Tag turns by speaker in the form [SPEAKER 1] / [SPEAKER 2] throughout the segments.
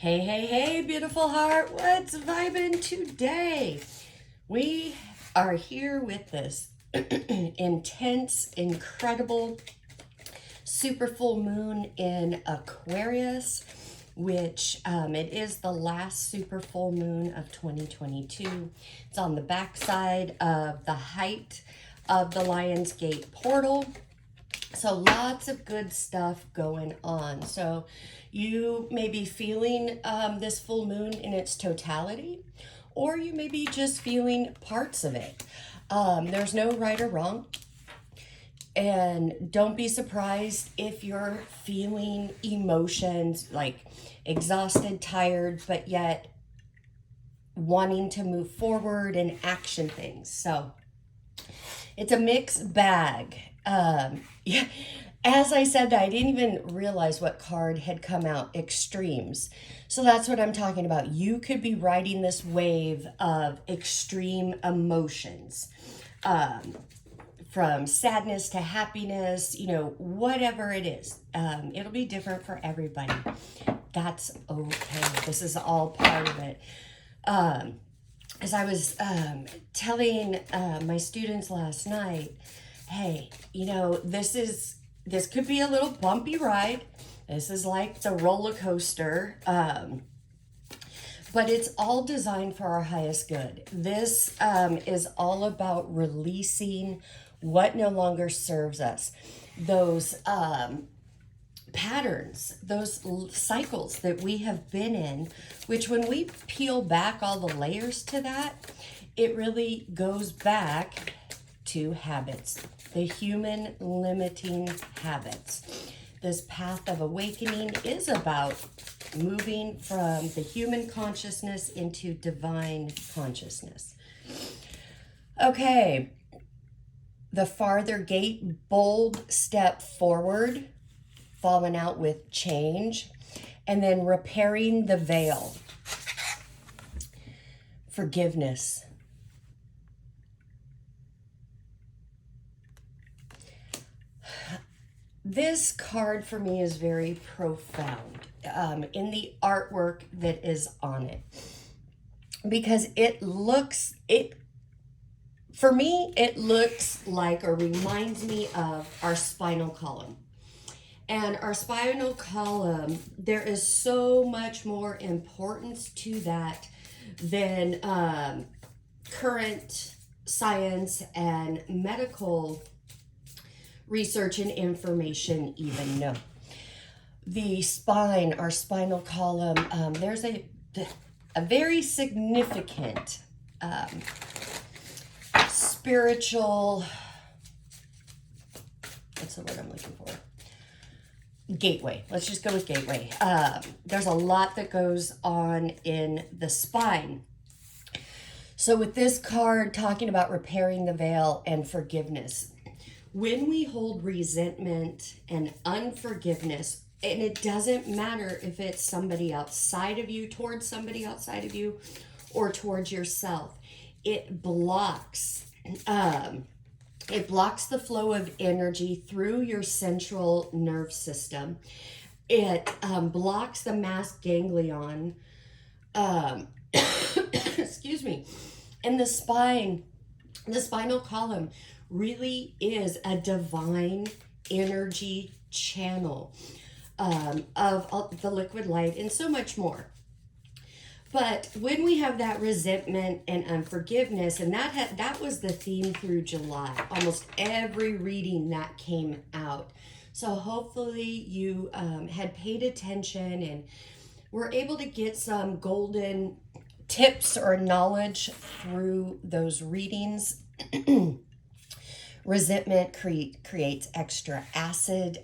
[SPEAKER 1] Hey, hey, hey, beautiful heart. What's vibing today? We are here with this intense, incredible super full moon in Aquarius, which it is the last super full moon of 2022. It's on the backside of the height of the Lion's Gate portal. So lots of good stuff going on. So you may be feeling this full moon in its totality, or you may be just feeling parts of it. There's no right or wrong. And don't be surprised if you're feeling emotions like exhausted, tired, but yet wanting to move forward and action things. So it's a mixed bag. Yeah, as I said that, I didn't even realize what card had come out, extremes. So that's what I'm talking about. You could be riding this wave of extreme emotions, from sadness to happiness, whatever it is. It'll be different for everybody. That's okay. This is all part of it. As I was telling my students last night, hey, this could be a little bumpy ride. This is like the roller coaster, but it's all designed for our highest good. This is all about releasing what no longer serves us. Those patterns, those cycles that we have been in, which when we peel back all the layers to that, it really goes back to habits, the human limiting habits. This path of awakening is about moving from the human consciousness into divine consciousness. Okay, the farther gate, bold step forward, falling out with change, and then repairing the veil, forgiveness. This card for me is very profound in the artwork that is on it, because for me, it looks like or reminds me of our spinal column. And our spinal column, there is so much more importance to that than current science and medical research and information even know. The spine, our spinal column, there's a very significant spiritual, what's the word I'm looking for? Gateway. Let's just go with gateway. There's a lot that goes on in the spine. So with this card talking about repairing the veil and forgiveness, when we hold resentment and unforgiveness, and it doesn't matter if it's somebody outside of you, towards somebody outside of you, or towards yourself, it blocks the flow of energy through your central nerve system. It blocks the mass ganglion, excuse me, and the spinal column really is a divine energy channel of the liquid light and so much more. But when we have that resentment and unforgiveness, and that was the theme through July, almost every reading that came out. So hopefully you had paid attention and were able to get some golden tips or knowledge through those readings. Resentment creates extra acid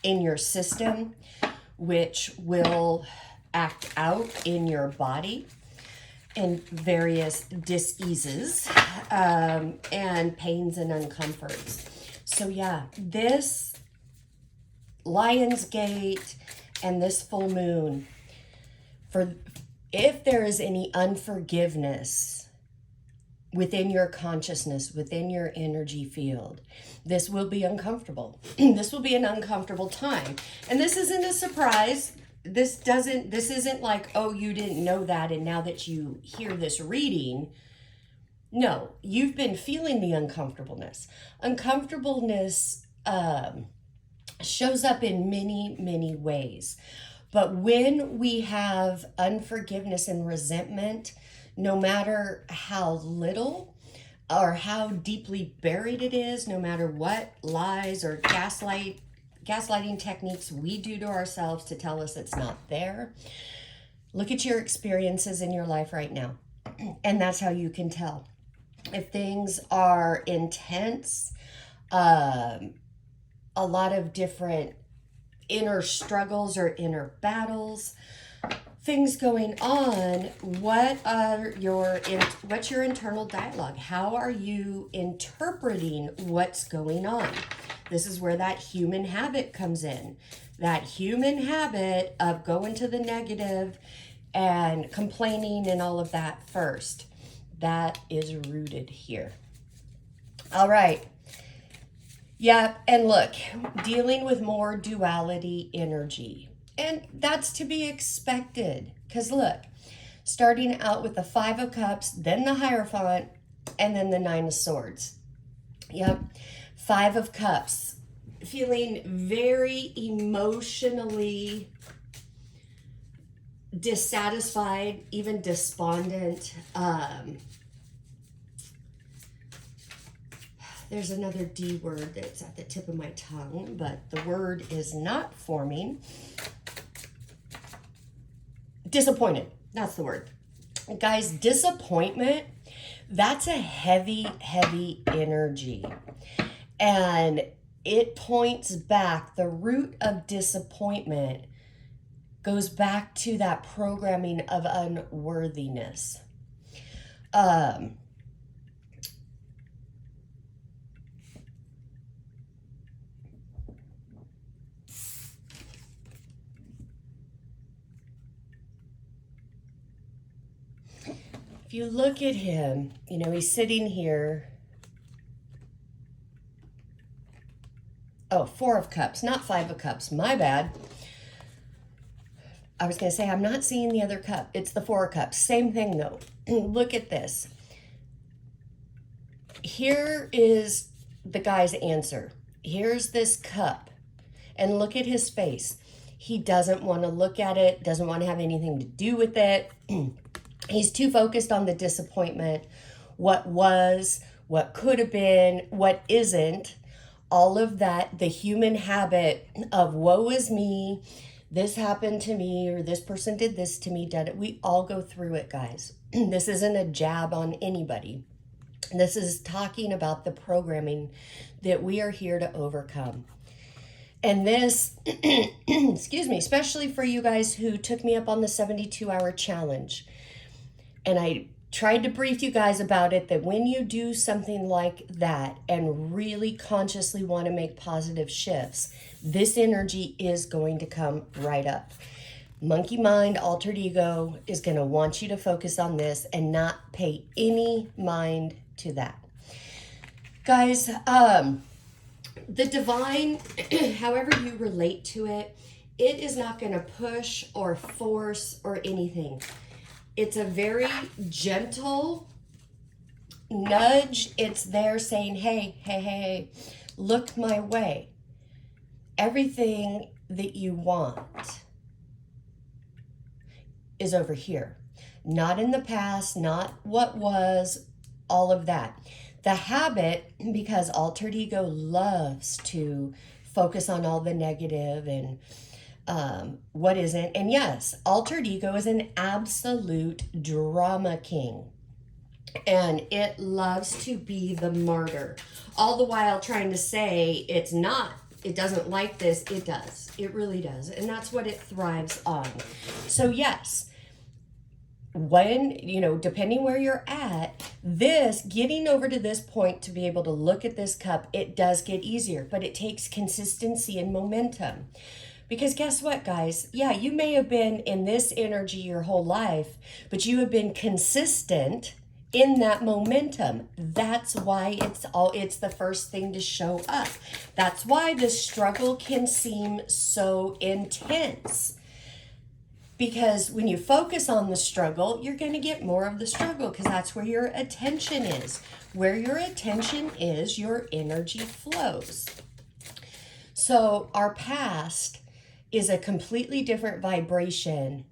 [SPEAKER 1] in your system, which will act out in your body in various dis-eases and pains and uncomforts. So yeah, this Lion's Gate and this full moon, if there is any unforgiveness within your consciousness, within your energy field, this will be uncomfortable. This will be an uncomfortable time. And this isn't a surprise. this isn't like, oh, you didn't know that, and now that you hear this reading, no, you've been feeling the uncomfortableness. Uncomfortableness shows up in many, many ways. But when we have unforgiveness and resentment, no matter how little or how deeply buried it is, no matter what lies or gaslighting techniques we do to ourselves to tell us it's not there, look at your experiences in your life right now. And that's how you can tell. If things are intense, a lot of different inner struggles or inner battles, things going on, what's your internal dialogue? How are you interpreting what's going on? This is where that human habit comes in. That human habit of going to the negative and complaining and all of that first. That is rooted here. All right. Yeah, and look, dealing with more duality energy. And that's to be expected. Because look, starting out with the Five of Cups, then the Hierophant, and then the Nine of Swords. Yep. Five of Cups. Feeling very emotionally dissatisfied, even despondent. There's another D word that's at the tip of my tongue, but the word is not forming. Disappointed. That's the word. Guys, disappointment, that's a heavy, heavy energy. And it points back, the root of disappointment goes back to that programming of unworthiness. If you look at him, you know, he's sitting here. Oh, Four of Cups, not Five of Cups. My bad. I was going to say, I'm not seeing the other cup. It's the Four of Cups. Same thing, though. Look at this. Here is the guy's answer. Here's this cup. And look at his face. He doesn't want to look at it, doesn't want to have anything to do with it. He's too focused on the disappointment, what was, what could have been, what isn't. All of that, the human habit of woe is me, this happened to me, or this person did this to me, we all go through it, guys. This isn't a jab on anybody. This is talking about the programming that we are here to overcome. And this, excuse me, especially for you guys who took me up on the 72-hour challenge. And I tried to brief you guys about it, that when you do something like that and really consciously want to make positive shifts, this energy is going to come right up. Monkey mind, altered ego is going to want you to focus on this and not pay any mind to that. Guys, the divine, however you relate to it, it is not going to push or force or anything. It's a very gentle nudge. It's there saying, hey, look my way. Everything that you want is over here. Not in the past, not what was, all of that. The habit, because altered ego loves to focus on all the negative and what isn't. And yes, altered ego is an absolute drama king. And it loves to be the martyr. All the while trying to say it's not, it doesn't like this. It does. It really does. And that's what it thrives on. So yes, when, you know, depending where you're at, this, getting over to this point to be able to look at this cup, it does get easier, but it takes consistency and momentum. Because guess what, guys? Yeah, you may have been in this energy your whole life, but you have been consistent in that momentum. That's why it's the first thing to show up. That's why this struggle can seem so intense. Because when you focus on the struggle, you're going to get more of the struggle because that's where your attention is. Where your attention is, your energy flows. So our past is a completely different vibration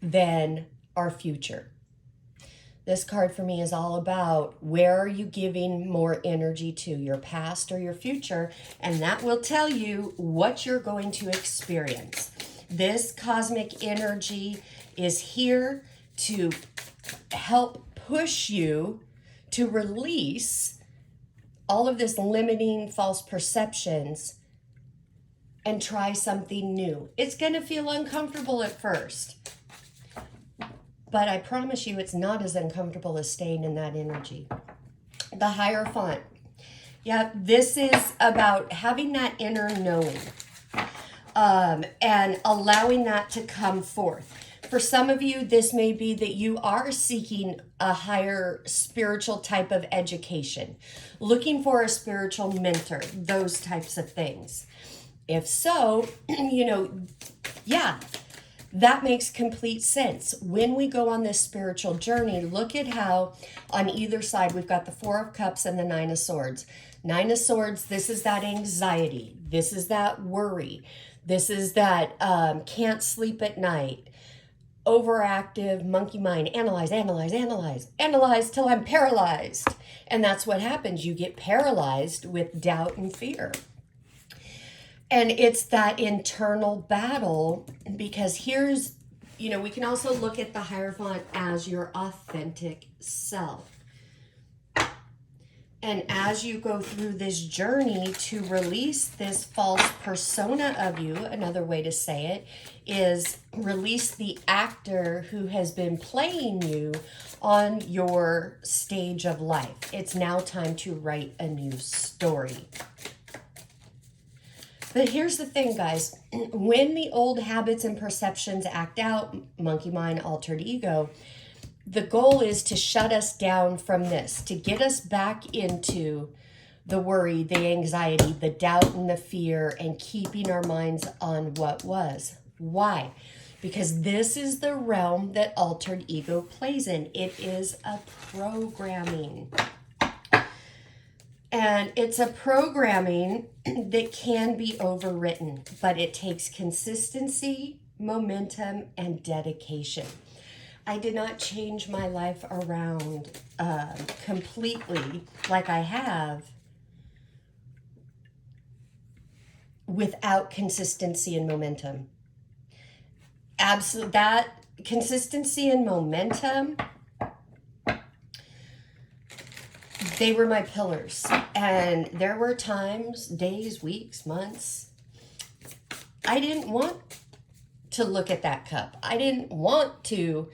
[SPEAKER 1] than our future. This card for me is all about where are you giving more energy to, your past or your future, and that will tell you what you're going to experience. This cosmic energy is here to help push you to release all of this limiting false perceptions and try something new. It's going to feel uncomfortable at first, but I promise you it's not as uncomfortable as staying in that energy. The Hierophant. Yeah, this is about having that inner knowing and allowing that to come forth. For some of you, this may be that you are seeking a higher spiritual type of education, looking for a spiritual mentor, those types of things. If so, yeah, that makes complete sense. When we go on this spiritual journey, look at how on either side we've got the Four of Cups and the Nine of Swords. Nine of Swords, this is that anxiety. This is that worry. This is that can't sleep at night. Overactive monkey mind. Analyze till I'm paralyzed. And that's what happens. You get paralyzed with doubt and fear. And it's that internal battle, because here's, we can also look at the Hierophant as your authentic self. And as you go through this journey to release this false persona of you, another way to say it is release the actor who has been playing you on your stage of life. It's now time to write a new story. But here's the thing, guys. When the old habits and perceptions act out, monkey mind, altered ego, the goal is to shut us down from this, to get us back into the worry, the anxiety, the doubt, and the fear, and keeping our minds on what was. Why? Because this is the realm that altered ego plays in. It is a programming. And it's a programming that can be overwritten, but it takes consistency, momentum, and dedication. I did not change my life around completely like I have without consistency and momentum. Absolutely, that consistency and momentum, they were my pillars. And there were times, days, weeks, months, I didn't want to look at that cup. I didn't want to,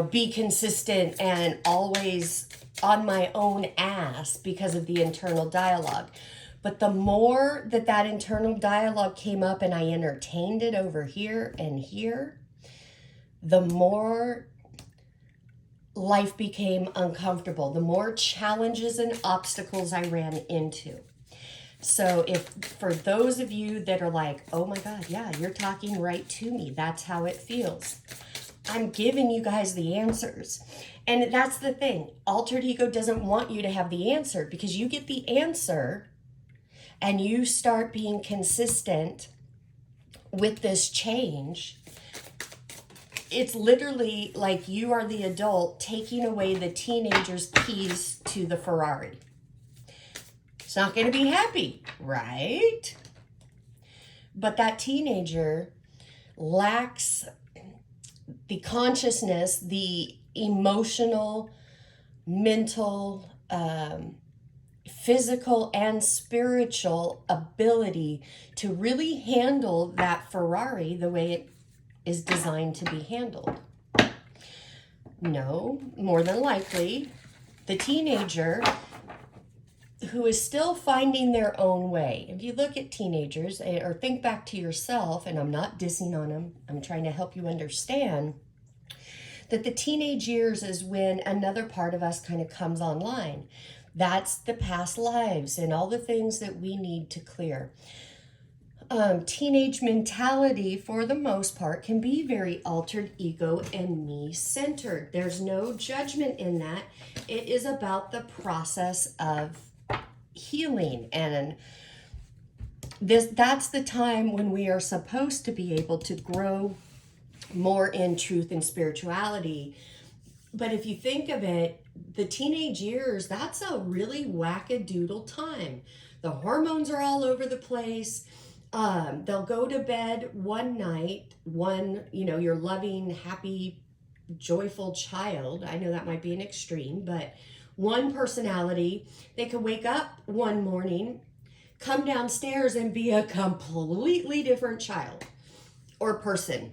[SPEAKER 1] be consistent and always on my own ass because of the internal dialogue. But the more that internal dialogue came up and I entertained it over here and here, the more life became uncomfortable, the more challenges and obstacles I ran into. So if for those of you that are like, oh my God, yeah, you're talking right to me, that's how it feels. I'm giving you guys the answers. And that's the thing. Altered ego doesn't want you to have the answer, because you get the answer and you start being consistent with this change. It's literally like you are the adult taking away the teenager's keys to the Ferrari. It's not going to be happy, right? But that teenager lacks the consciousness, the emotional, mental, physical, and spiritual ability to really handle that Ferrari the way it is designed to be handled. No, more than likely, the teenager who is still finding their own way. If you look at teenagers, or think back to yourself, and I'm not dissing on them, I'm trying to help you understand that the teenage years is when another part of us kind of comes online. That's the past lives and all the things that we need to clear. teenage mentality, for the most part, can be very altered ego and me-centered. There's no judgment in that. It is about the process of healing, and that's the time when we are supposed to be able to grow more in truth and spirituality. But if you think of it, the teenage years, that's a really wackadoodle time. The hormones are all over the place. They'll go to bed one night, your loving, happy, joyful child. I know that might be an extreme, but one personality. They could wake up one morning, come downstairs and be a completely different child or person.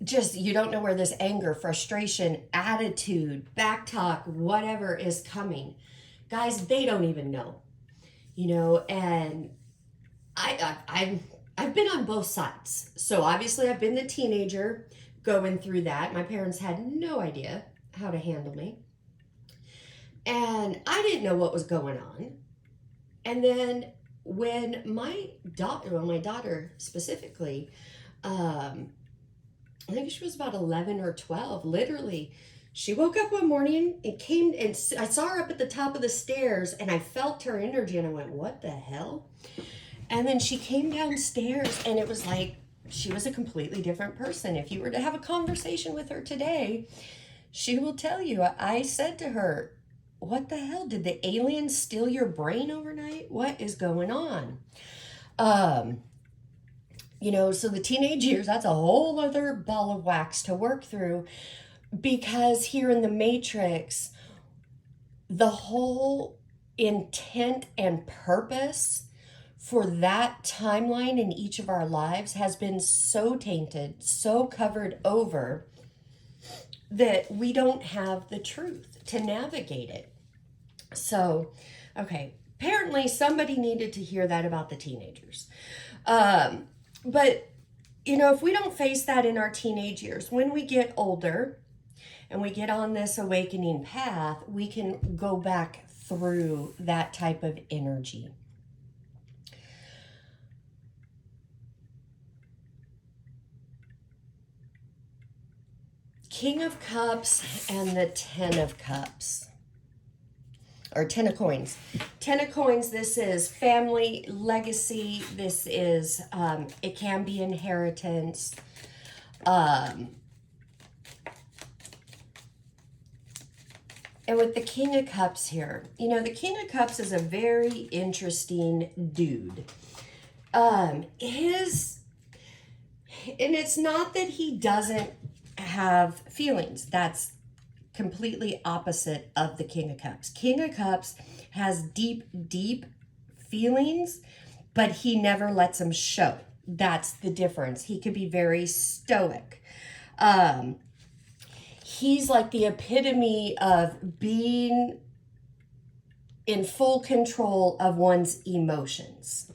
[SPEAKER 1] Just, you don't know where this anger, frustration, attitude, backtalk, whatever is coming. Guys, they don't even know, and I've been on both sides. So obviously I've been the teenager going through that. My parents had no idea how to handle me. And I didn't know what was going on. And then when my daughter specifically, I think she was about 11 or 12, literally, she woke up one morning and came, and I saw her up at the top of the stairs, and I felt her energy, and I went, what the hell? And then she came downstairs, and it was like she was a completely different person. If you were to have a conversation with her today, she will tell you, I said to her, what the hell? Did the aliens steal your brain overnight? What is going on? So the teenage years, that's a whole other ball of wax to work through, because here in the Matrix, the whole intent and purpose for that timeline in each of our lives has been so tainted, so covered over, that we don't have the truth to navigate it. So, okay, apparently somebody needed to hear that about the teenagers. But, if we don't face that in our teenage years, when we get older and we get on this awakening path, we can go back through that type of energy. King of Cups and the Ten of Cups. Or Ten of Coins. Ten of Coins, this is family, legacy. This is, it can be inheritance. And with the King of Cups here, the King of Cups is a very interesting dude. And it's not that he doesn't have feelings. That's completely opposite of the King of Cups. King of Cups has deep, deep feelings, but he never lets them show. That's the difference. He can be very stoic. He's like the epitome of being in full control of one's emotions.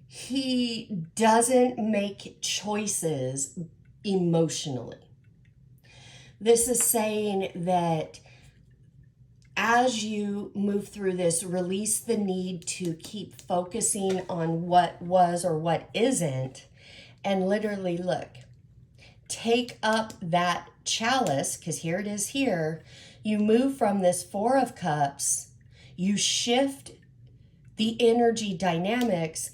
[SPEAKER 1] He doesn't make choices emotionally. This is saying that as you move through this, release the need to keep focusing on what was or what isn't, and literally look, take up that chalice, because here it is here. You move from this Four of Cups, you shift the energy dynamics,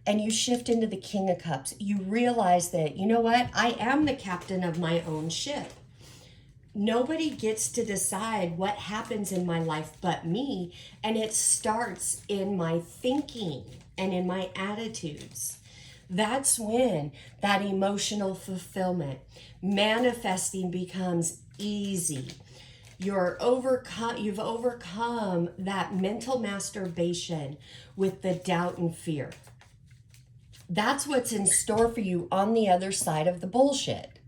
[SPEAKER 1] and you shift into the King of Cups. You realize that, you know what? I am the captain of my own ship. Nobody gets to decide what happens in my life but me. And it starts in my thinking and in my attitudes. That's when that emotional fulfillment, manifesting, becomes easy. You've overcome that mental masturbation with the doubt and fear. That's what's in store for you on the other side of the bullshit.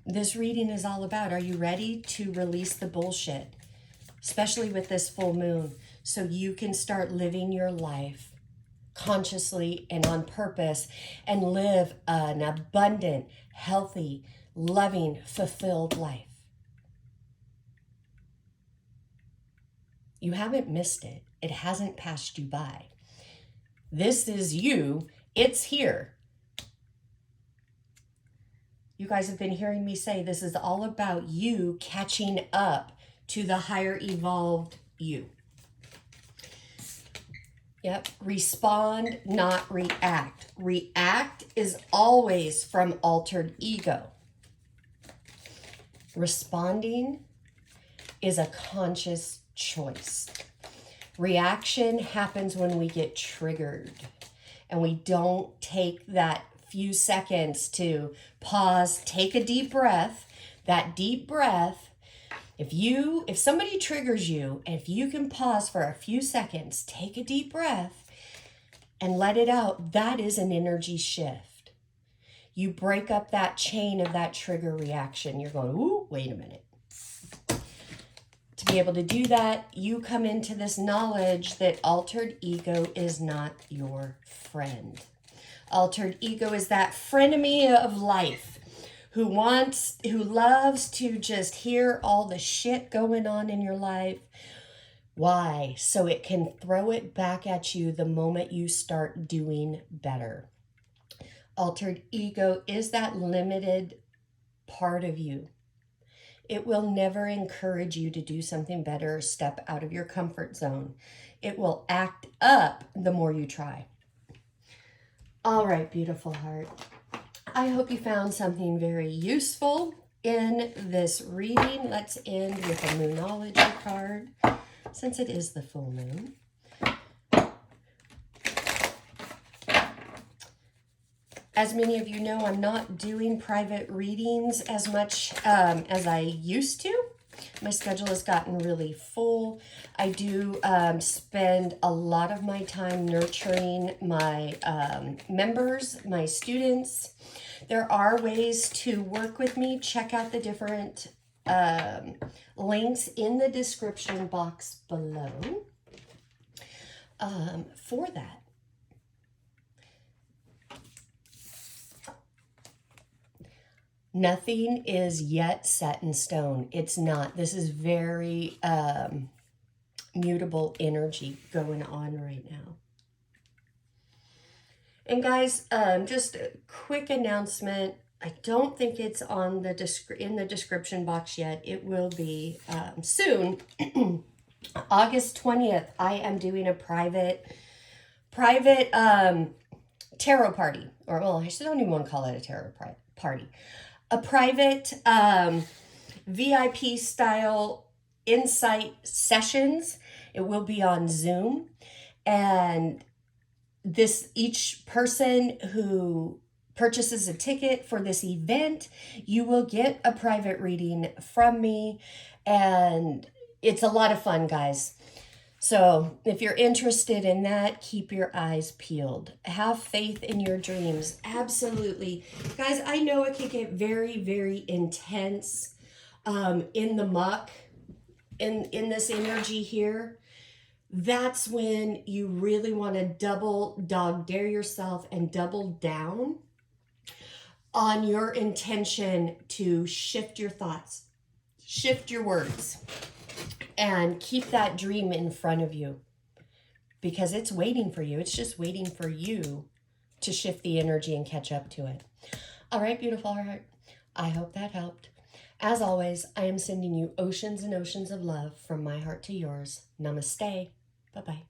[SPEAKER 1] This reading is all about, are you ready to release the bullshit? Especially with this full moon, so you can start living your life consciously and on purpose and live an abundant, healthy, loving, fulfilled life. You haven't missed it. It hasn't passed you by. This is you. It's here. You guys have been hearing me say this is all about you catching up to the higher evolved you. Yep. Respond, not react. React is always from altered ego. Responding is a conscious choice. Reaction happens when we get triggered and we don't take that few seconds to pause, take a deep breath. That deep breath, if somebody triggers you, and if you can pause for a few seconds, take a deep breath and let it out, that is an energy shift. You break up that chain of that trigger reaction. You're going, ooh, wait a minute. To be able to do that, you come into this knowledge that altered ego is not your friend. Altered ego is that frenemy of life who loves to just hear all the shit going on in your life. Why? So it can throw it back at you the moment you start doing better. Altered ego is that limited part of you. It will never encourage you to do something better or step out of your comfort zone. It will act up the more you try. All right, beautiful heart. I hope you found something very useful in this reading. Let's end with a Moonology card, since it is the full moon. As many of you know, I'm not doing private readings as much as I used to. My schedule has gotten really full. I do spend a lot of my time nurturing my members, my students. There are ways to work with me. Check out the different links in the description box below for that. Nothing is yet set in stone. It's not. This is very mutable energy going on right now. And guys, just a quick announcement. I don't think it's on in the description box yet. It will be soon. August 20th, I am doing a private tarot party. Or, well, I don't even want to call it a tarot party. A private VIP style insight sessions. It will be on Zoom, and each person who purchases a ticket for this event, you will get a private reading from me, and it's a lot of fun, guys. So if you're interested in that, keep your eyes peeled. Have faith in your dreams. Absolutely. Guys, I know it can get very, very intense in the muck, in this energy here. That's when you really want to double dog dare yourself and double down on your intention to shift your thoughts, shift your words. And keep that dream in front of you, because it's waiting for you. It's just waiting for you to shift the energy and catch up to it. All right, beautiful heart. I hope that helped. As always, I am sending you oceans and oceans of love from my heart to yours. Namaste. Bye-bye.